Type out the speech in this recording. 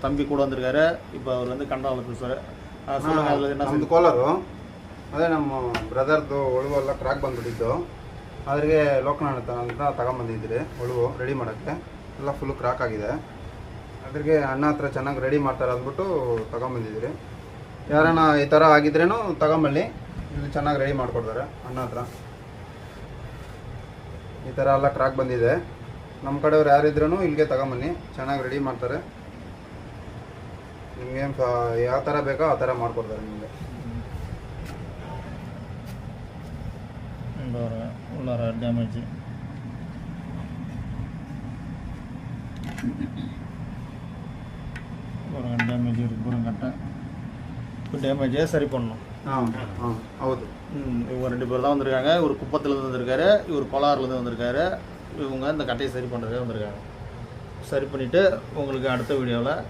தம்பி கூட வந்திருக்காரு. இப்போ அவர் வந்து கண்டம் வளர்த்து சொல்லுங்கள். அதில் என்ன ನಮ್ಮದು ಕೋಲಾರು. ಅದೇ ನಮ್ಮ ಬ್ರದರ್ದು ಒಳುವು ಎಲ್ಲ ಕ್ರ್ಯಾಕ್ ಬಂದುಬಿಟ್ಟಿತ್ತು. ಅದ್ರಿಗೆ ಲೋಕನಾಳ ಅಂತ ತಗೊಂಬಂದಿದ್ರಿ ಒಳುವು ರೆಡಿ ಮಾಡೋಕ್ಕೆ. ಎಲ್ಲ ಫುಲ್ಲು ಕ್ರ್ಯಾಕ್ ಆಗಿದೆ. ಅದ್ರಿಗೆ ಅಣ್ಣ ಹತ್ರ ಚೆನ್ನಾಗಿ ರೆಡಿ ಮಾಡ್ತಾರೆ ಅಂದ್ಬಿಟ್ಟು ತಗೊಂಬಂದಿದ್ರಿ. ಯಾರನ್ನ ಈ ಥರ ಆಗಿದ್ರೇನು ತಗೊಂಬಲ್ಲಿ ಇಲ್ಲಿ ಚೆನ್ನಾಗಿ ರೆಡಿ ಮಾಡಿಕೊಡ್ತಾರೆ ಅಣ್ಣ ಹತ್ರ. ಈ ಥರ ಎಲ್ಲ ಕ್ರ್ಯಾಕ್ ಬಂದಿದೆ. ನಮ್ಮ ಕಡೆಯವ್ರು ಯಾರಿದ್ರೂ ಇಲ್ಲಿಗೆ ತಗೊಂಬನ್ನಿ, ಚೆನ್ನಾಗಿ ರೆಡಿ ಮಾಡ್ತಾರೆ. ನಿಮಗೆ ಯಾವ ಥರ ಬೇಕೋ ಆ ಥರ ಮಾಡಿಕೊಡ್ತಾರೆ ನಿಮಗೆ. உள்ளார டேமேஜ் டேமேஜ் இருக்கு கட்டை. இப்போ டேமேஜே சரி பண்ணணும். ಹೌದು. இவங்க 2 பேர் தான் வந்திருக்காங்க. இவர் குப்பத்துலேருந்து வந்திருக்காரு, இவர் கோலாறுலேருந்து வந்திருக்காரு. இவங்க இந்த கட்டையை சரி பண்ணுறதே வந்திருக்காங்க. சரி பண்ணிவிட்டு உங்களுக்கு அடுத்த வீடியோவில்